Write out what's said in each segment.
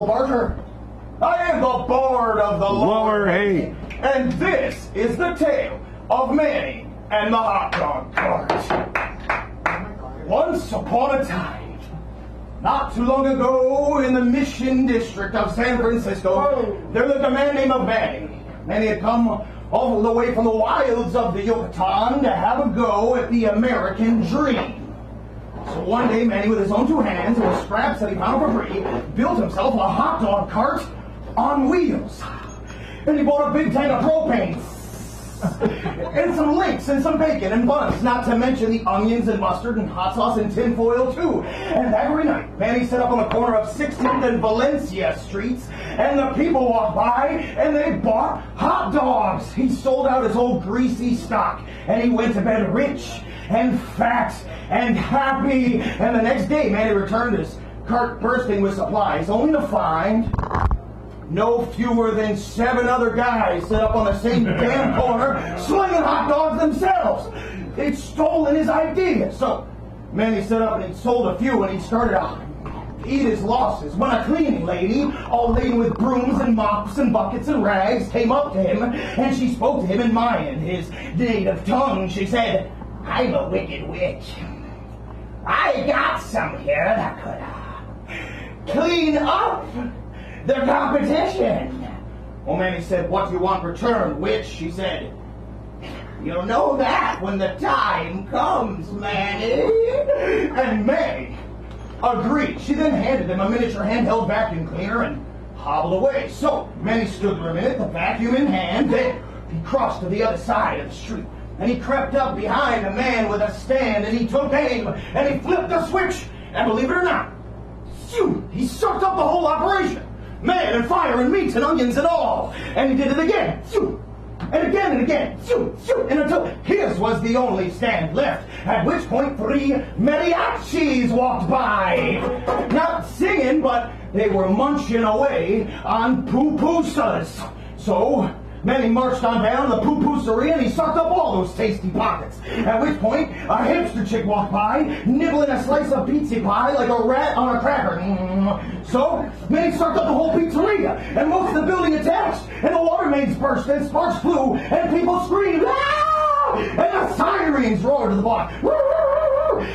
Barker. I am the Bard of the Lower Hay. And this is the tale of Manny and the hot dog cart. Once upon a time, not too long ago, in the Mission District of San Francisco, there lived a man named Manny. Manny had come all the way from the wilds of the Yucatan to have a go at the American dream. So one day, Manny, with his own two hands and the scraps that he found for free, built himself a hot dog cart on wheels. And he bought a big tank of propane, and some links, and some bacon, and buns, not to mention the onions and mustard and hot sauce and tin foil, too. And that very night, Manny set up on the corner of 16th and Valencia Streets, and the people walked by, and they bought hot dogs. He sold out his old greasy stock, and he went to bed rich and fat and happy. And the next day, Manny returned his cart bursting with supplies, only to find no fewer than 7 other guys set up on the same damn corner, slinging hot dogs themselves. They'd stolen his idea. So Manny set up and he sold a few, and he started to eat his losses when a cleaning lady, all laden with brooms and mops and buckets and rags, came up to him, and she spoke to him in Mayan, his native tongue. She said, "I'm a wicked witch. I got some here that could clean up the competition." Well, Manny said, "What do you want returned, witch?" She said, "You'll know that when the time comes, Manny." And Manny agreed. She then handed him a miniature handheld vacuum cleaner and hobbled away. So Manny stood for a minute, the vacuum in hand. Then he crossed to the other side of the street, and he crept up behind a man with a stand, and he took aim, and he flipped the switch, and believe it or not, he sucked up the whole operation. Man and fire and meat and onions and all. And he did it again, and again and again, and until his was the only stand left, at which point 3 mariachis walked by. Not singing, but they were munching away on pupusas. So Manny marched on down the pupuseria, and he sucked up all those tasty pockets. At which point, a hipster chick walked by, nibbling a slice of pizza pie like a rat on a cracker. So Manny sucked up the whole pizzeria, and most of the building attached, and the water mains burst, and sparks flew, and people screamed, "Ah!" And the sirens roared to the block.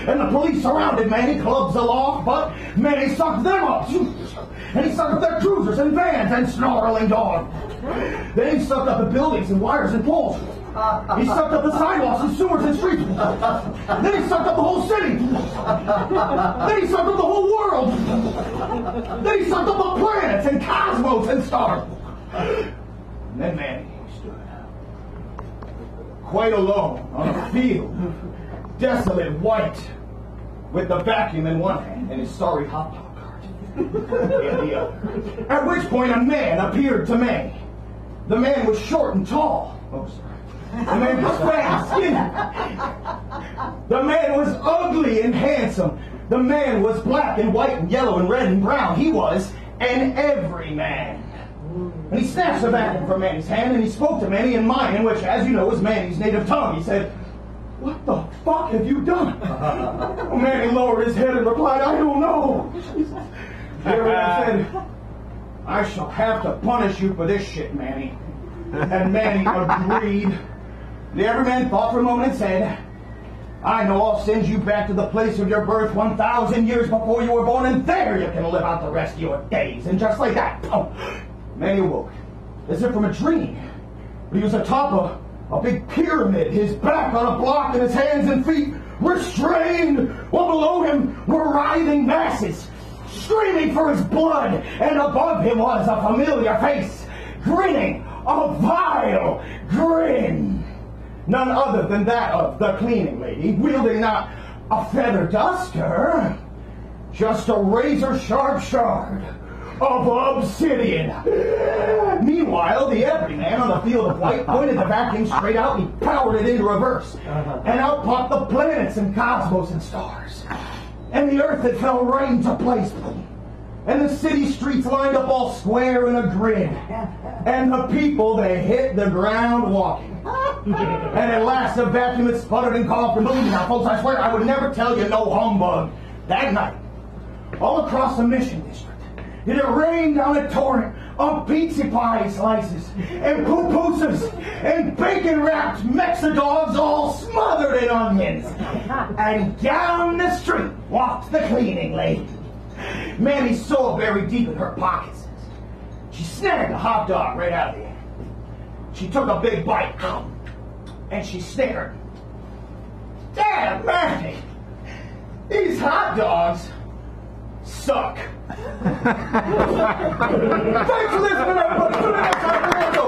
And the police surrounded Manny, clubs aloft, but Manny sucked them up. And he sucked up their cruisers and vans and snarling dogs. Then he sucked up the buildings and wires and poles. He sucked up the sidewalks and sewers and streets. Then he sucked up the whole city. Then he sucked up the whole world. Then he sucked up the planets and cosmos and stars. And then Manny stood quite alone on a field, desolate white, with the vacuum in one hand and his sorry hot dog cart in the other. At which point a man appeared to Manny. The man was short and tall. Oh, sorry. The man was fat and skinny. The man was ugly and handsome. The man was black and white and yellow and red and brown. He was an everyman. And he snatched the vacuum from Manny's hand, and he spoke to Manny in Mayan, which, as you know, is Manny's native tongue. He said, "What the fuck have you done?" Well, Manny lowered his head and replied, "I don't know." The everyman said, "I shall have to punish you for this shit, Manny." And Manny agreed. The everyman thought for a moment and said, "I know, I'll send you back to the place of your birth 1,000 years before you were born, and there you can live out the rest of your days." And just like that, Manny awoke, as if from a dream. He was atop a big pyramid, his back on a block, and his hands and feet restrained, while below him were writhing masses, screaming for his blood, and above him was a familiar face, grinning a vile grin. None other than that of the cleaning lady, wielding not a feather duster, just a razor-sharp shard of obsidian. Meanwhile, the everyman on the field of white pointed the vacuum straight out and he powered it into reverse. And out popped the planets and cosmos and stars. And the earth had fell right into place. And the city streets lined up all square in a grid. And the people, they hit the ground walking. And at last the vacuum had sputtered and coughed. And believe me now, folks, I swear I would never tell you no humbug. That night, all across the Mission District, it rained down a torrent of pizza pie slices and pupusas and bacon-wrapped Mexidogs all smothered in onions. And down the street walked the cleaning lady. Manny's soul buried deep in her pockets. She snagged a hot dog right out of the end. She took a big bite, and she snickered. Damn, Manny! These hot dogs suck. Thanks for listening, everybody. Tune in next time for Rando.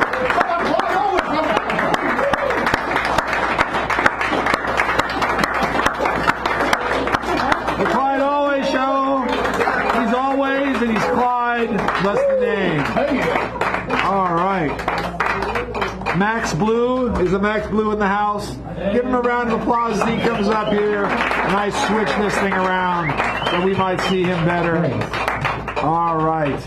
The Clyde Always Show. He's always and he's Clyde. That's the name. All right. Max Blue. Is a Max Blue in the house? Give him a round of applause as he comes up here. And I switch this thing around so we might see him better. All right.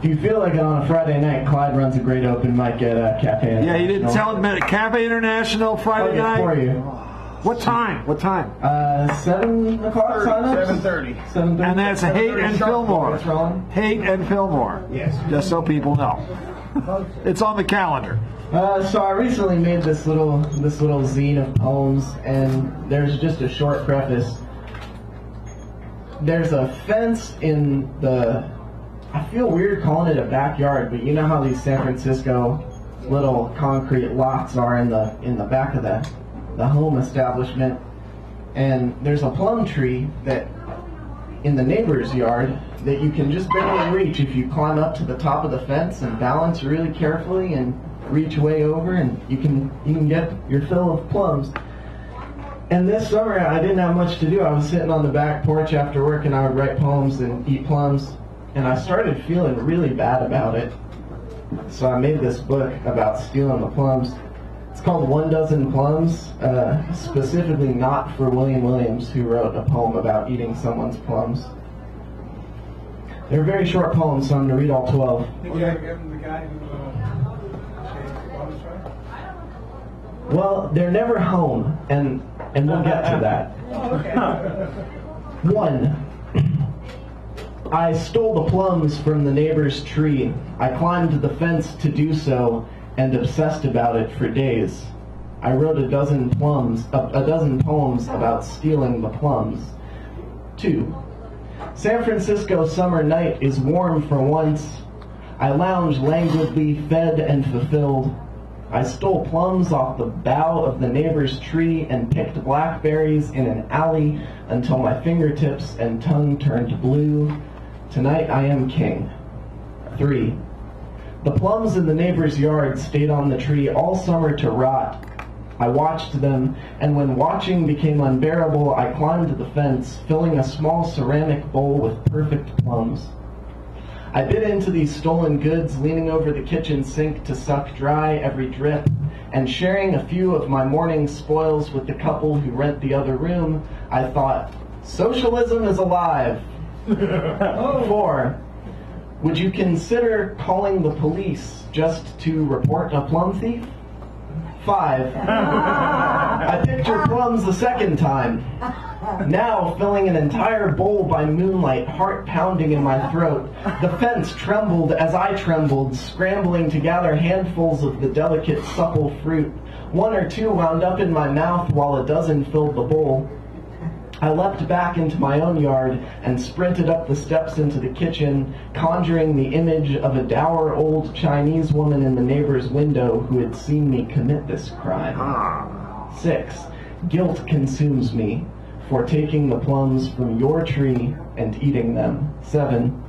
Do you feel like on a Friday night, Clyde runs a great open mic at Cafe International? Yeah, he didn't tell him. Cafe International Friday night? For you. What time? What time? 7 o'clock sign-ups? 7:30. 7:30. And that's Haight and Fillmore. Haight and Fillmore. Yes. Just so people know. It's on the calendar. So I recently made this little zine of poems, and there's just a short preface. There's a fence in the, I feel weird calling it a backyard, but you know how these San Francisco little concrete lots are in the back of the home establishment, and there's a plum tree that in the neighbor's yard that you can just barely reach if you climb up to the top of the fence and balance really carefully and reach way over, and you can get your fill of plums. And this summer I didn't have much to do. I was sitting on the back porch after work and I would write poems and eat plums, and I started feeling really bad about it. So I made this book about stealing the plums. It's called 1 Dozen Plums, specifically not for William Williams, who wrote a poem about eating someone's plums. They're very short poems, so I'm going to read all 12. Well, they're never home, and we'll get to that. 1. I stole the plums from the neighbor's tree. I climbed the fence to do so, and obsessed about it for days. I wrote a dozen poems about stealing the plums. 2. San Francisco summer night is warm for once. I lounge languidly, fed and fulfilled. I stole plums off the bough of the neighbor's tree and picked blackberries in an alley until my fingertips and tongue turned blue. Tonight I am king. 3. The plums in the neighbor's yard stayed on the tree all summer to rot. I watched them, and when watching became unbearable, I climbed the fence, filling a small ceramic bowl with perfect plums. I bit into these stolen goods, leaning over the kitchen sink to suck dry every drip, and sharing a few of my morning spoils with the couple who rent the other room, I thought, socialism is alive. 4. Would you consider calling the police just to report a plum thief? 5. I picked your plums the second time. Now, filling an entire bowl by moonlight, heart pounding in my throat, the fence trembled as I trembled, scrambling to gather handfuls of the delicate, supple fruit. 1 or 2 wound up in my mouth while a dozen filled the bowl. I leapt back into my own yard and sprinted up the steps into the kitchen, conjuring the image of a dour old Chinese woman in the neighbor's window who had seen me commit this crime. 6. Guilt consumes me for taking the plums from your tree and eating them. 7.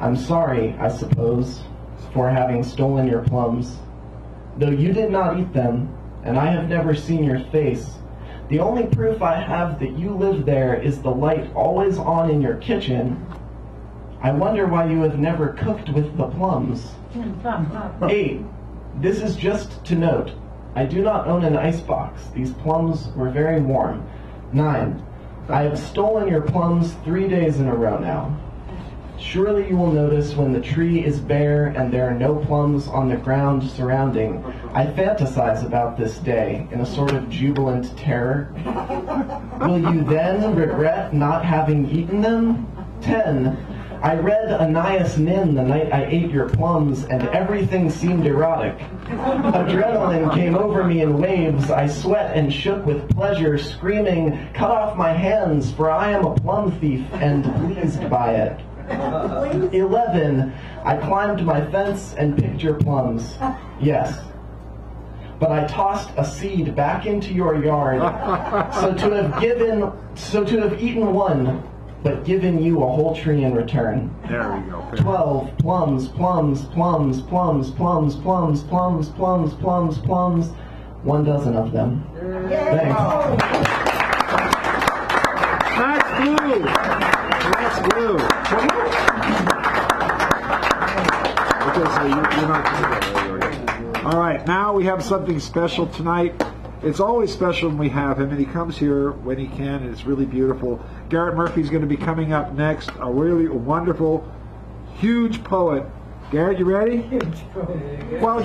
I'm sorry, I suppose, for having stolen your plums. Though you did not eat them, and I have never seen your face, the only proof I have that you live there is the light always on in your kitchen. I wonder why you have never cooked with the plums. 8. This is just to note. I do not own an icebox. These plums were very warm. 9. I have stolen your plums 3 days in a row now. Surely you will notice when the tree is bare and there are no plums on the ground surrounding. I fantasize about this day in a sort of jubilant terror. Will you then regret not having eaten them? 10. I read Anais Nin the night I ate your plums, and everything seemed erotic. Adrenaline came over me in waves. I sweat and shook with pleasure, screaming, "Cut off my hands, for I am a plum thief," and pleased by it. 11. I climbed my fence and picked your plums. Yes. But I tossed a seed back into your yard, so to have eaten one, but given you a whole tree in return. There we go. 12. Plums, plums, plums, plums, plums, plums, plums, plums, plums, plums. 1 dozen of them. Thanks. Max Blue. Max Blue. Okay, so you're not. All right, now we have something special tonight. It's always special when we have him, and he comes here when he can, and it's really beautiful. Garrett Murphy's going to be coming up next, a really wonderful, huge poet. Garrett, you ready? Huge poet. Well,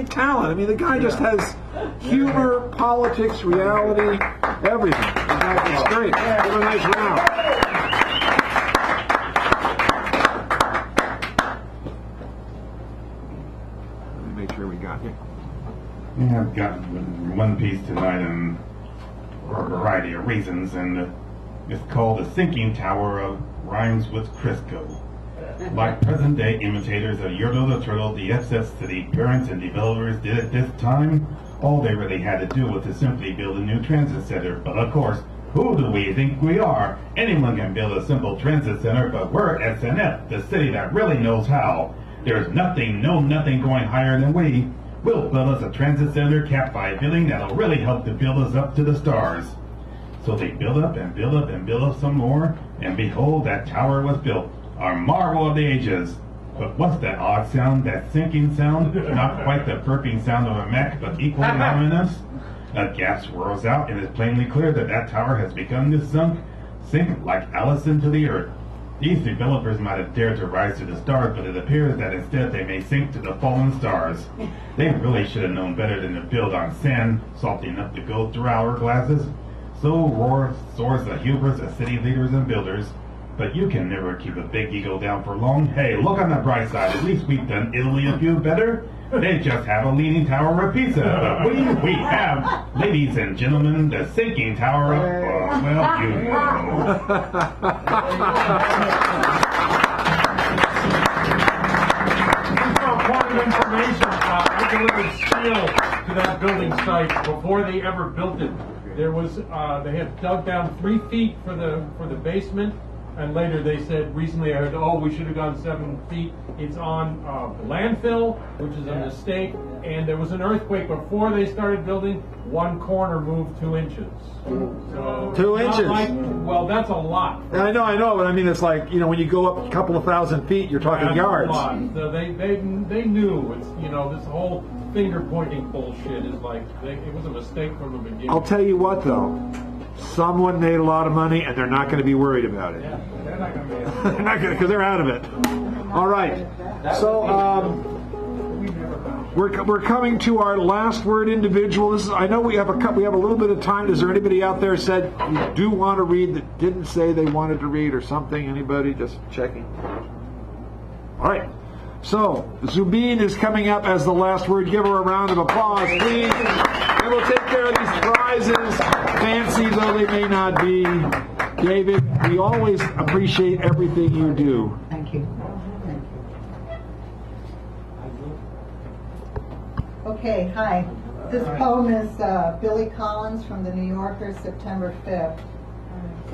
talent. The guy just has humor, politics, reality, everything. It's great. Give him a nice round. Let me make sure we got you. I've got one piece tonight for a variety of reasons, and it's called The Sinking Tower of Rhymes with Crisco. Like present-day imitators of Yertle the Turtle, the FS City parents and developers did at this time, all they really had to do was to simply build a new transit center. But of course, who do we think we are? Anyone can build a simple transit center, but we're SNF, the city that really knows how. There's nothing going higher than we. We'll build us a transit center capped by a building that'll really help to build us up to the stars. So they build up and build up and build up some more, and behold, that tower was built, our marvel of the ages. But what's that odd sound, that sinking sound? Not quite the burping sound of a mech, but equally ominous. A gas swirls out, and it's plainly clear that that tower has begun to sink like Alice into the earth. These developers might have dared to rise to the stars, but it appears that instead they may sink to the fallen stars. They really should have known better than to build on sand, salty enough to go through hourglasses. So soars the hubris of city leaders and builders. But you can never keep a big ego down for long. Hey, look on the bright side. At least we've done Italy a few better. They just have a leaning tower of pizza. But we have, ladies and gentlemen, the sinking tower of, well, you know. Point of information, we delivered steel to that building site before they ever built it. There was, they had dug down 3 feet for the basement, and later they said, recently I heard, we should have gone 7 feet. It's on landfill, which is a mistake, and there was an earthquake before they started building. 1 corner moved 2 inches. So 2 inches? Well, that's a lot. I know, but it's like, when you go up a couple of thousand feet, you're talking yards. A lot. So they knew it's, this whole finger pointing bullshit is like, it was a mistake from the beginning. I'll tell you what, though. Someone made a lot of money, and they're not going to be worried about it. Yeah, they're not going to be able to. They're not going because they're out of it. All right. So we're coming to our last word individual. I know we have a little bit of time. Is there anybody out there said you do want to read that didn't say they wanted to read or something? Anybody? Just checking. All right. So Zubin is coming up as the last word. Give her a round of applause, please. And we'll take care of these prizes, fancy though they may not be. David, we always appreciate everything you do. Thank you. Okay, hi. This poem is Billy Collins from the New Yorker, September 5th.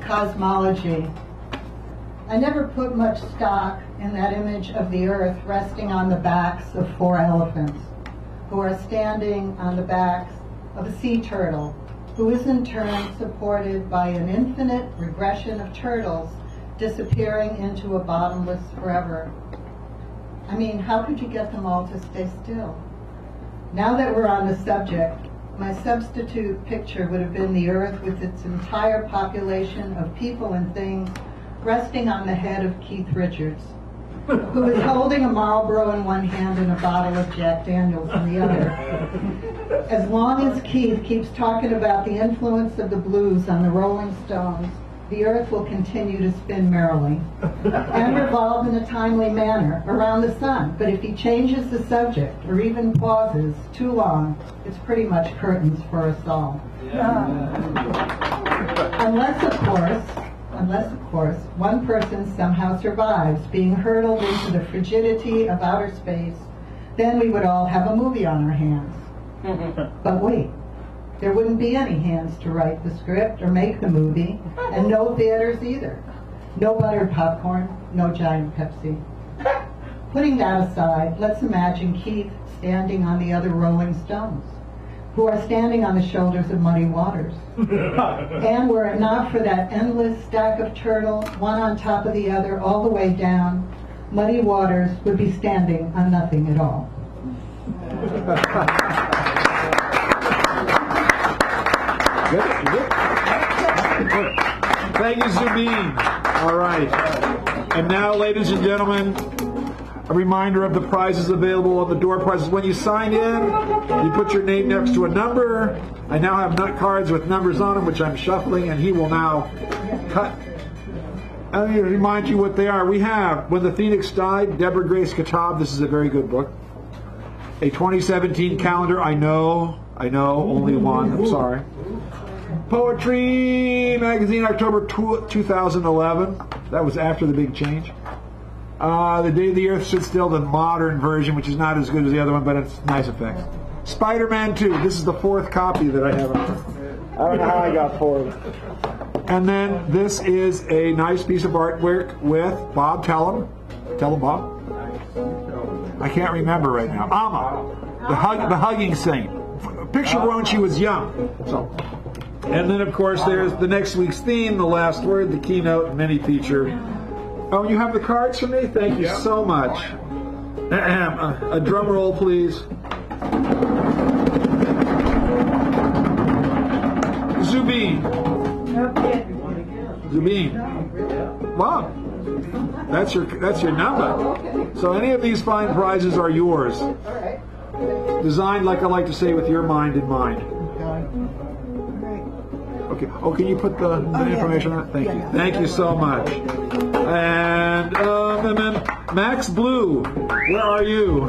Cosmology. I never put much stock in that image of the earth resting on the backs of 4 elephants, who are standing on the backs of a sea turtle, who is in turn supported by an infinite regression of turtles disappearing into a bottomless forever. How could you get them all to stay still? Now that we're on the subject, my substitute picture would have been the earth with its entire population of people and things resting on the head of Keith Richards, who is holding a Marlboro in one hand and a bottle of Jack Daniels in the other. As long as Keith keeps talking about the influence of the blues on the Rolling Stones, the Earth will continue to spin merrily and revolve in a timely manner around the sun. But if he changes the subject or even pauses too long, it's pretty much curtains for us all. Unless, of course, one person somehow survives being hurtled into the frigidity of outer space, then we would all have a movie on our hands. But wait. There wouldn't be any hands to write the script or make the movie, and no theaters either. No buttered popcorn, no giant Pepsi. Putting that aside, let's imagine Keith standing on the other Rolling Stones, who are standing on the shoulders of muddy waters. And were it not for that endless stack of turtles, one on top of the other, all the way down, muddy waters would be standing on nothing at all. Thank you, Zubin. All right. And now, ladies and gentlemen, a reminder of the prizes available on the door prizes. When you sign in, you put your name next to a number. I now have nut cards with numbers on them, which I'm shuffling, and he will now cut. Let me remind you what they are. We have When the Phoenix Died, Deborah Grace Kitab. This is a very good book. A 2017 calendar. I know, only one. I'm sorry. Poetry Magazine, October 2011. That was after the big change. The Day the Earth Stood Still, the modern version, which is not as good as the other one, but it's nice effects. Spider-Man 2. This is the 4th copy that I have. I don't know how I got 4. And then this is a nice piece of artwork with Bob. Tell him, Bob. I can't remember right now. Amma, the hugging saint. Picture her when she was young. So. And then, of course, there's the next week's theme, the last word, the keynote, mini feature. Oh, you have the cards for me? Thank you so much. A drum roll, please. Zubin. Wow. That's your number. So any of these fine prizes are yours. Designed, like I like to say, with your mind in mind. Okay. Oh, can you put the information on it? Thank you. Thank you so much. And then Max Blue, where are you?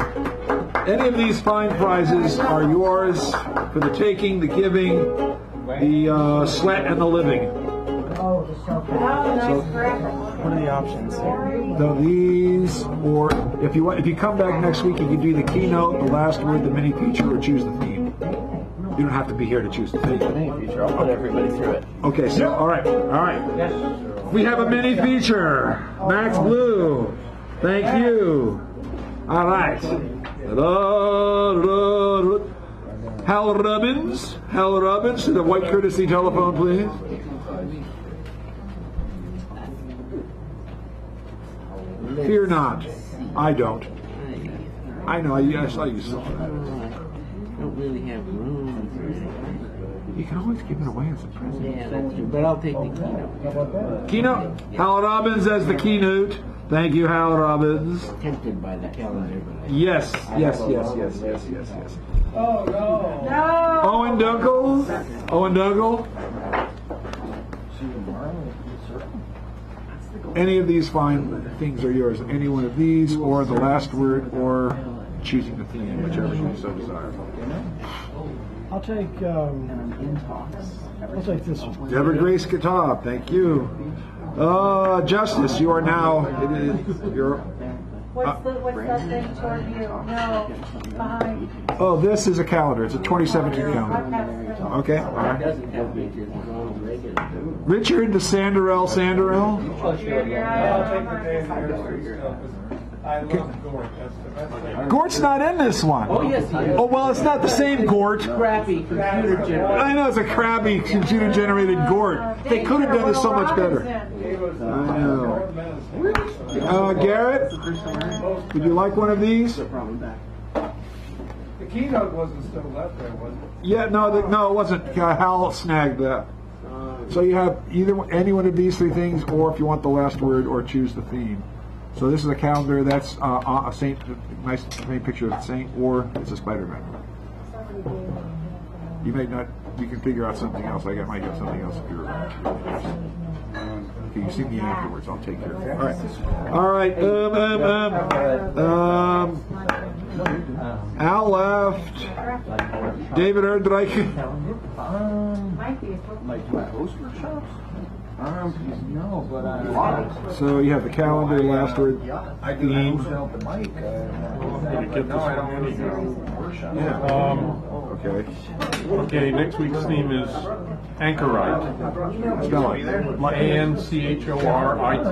Any of these fine prizes are yours for the taking, the giving, the sweat, and the living. So, What are the options? These, or if you come back next week, you can do the keynote, the last word, the mini feature, or choose the theme. You don't have to be here to choose the theme. I'll put everybody through it. Okay, so all right. We have a mini feature. Max Blue. Thank you. All right. Hal Robbins to the white courtesy telephone, please. Fear not. I don't. I know. I saw you saw that. Don't really have room for anything. You can always give it away as a present. Yeah, that's true. But I'll take the keynote. Keynote. Hal Robbins as the keynote. Thank you, Hal Robbins. Tempted by the calendar, but Yes. Oh, no. Owen Dougal. Any of these fine things are yours. Any one of these, or the last word, or choosing the theme, whichever you so desire. I'll take this one. Deborah Grace Kitab, thank you. Justice, you are now. What's that thing toward you? No, behind. Oh, this is a calendar. It's a 2017 calendar. Okay, all right. doesn't have features as long as regular. Richard the Sanderell. I'll take the day of the Earth. I love Gort. Gort's not in this one. Oh, yes, he is. Oh, well, it's not the same Gort. Crappy computer generated. I know, it's a crabby computer-generated Gort. They could have done this so much better. I know. Garrett, would you like one of these? The keynote wasn't still left there, was it? Yeah, no, it wasn't. Hal snagged that. So you have any one of these three things, or if you want the last word, or choose the theme. So this is a calendar. That's a saint, nice main picture of a saint, or it's a Spider-Man. You may not. You can figure out something else. I might get something else if you're. Okay, you see me afterwards. I'll take care of it. All right. All right. Al left. David Erdreich. Like poster shops? No, but So you have the calendar, last word. I do help the mic. No, I don't really workshop. Okay. Okay, next week's theme is Anchorite. Spell it. ANCHORITE.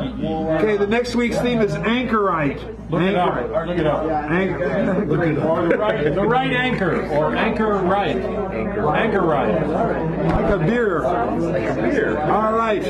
Okay, the next week's theme is Anchorite. Look it up. Look it up. Or the right anchor, or anchor right. Anchor right. Like a beer. Like a beer. All right.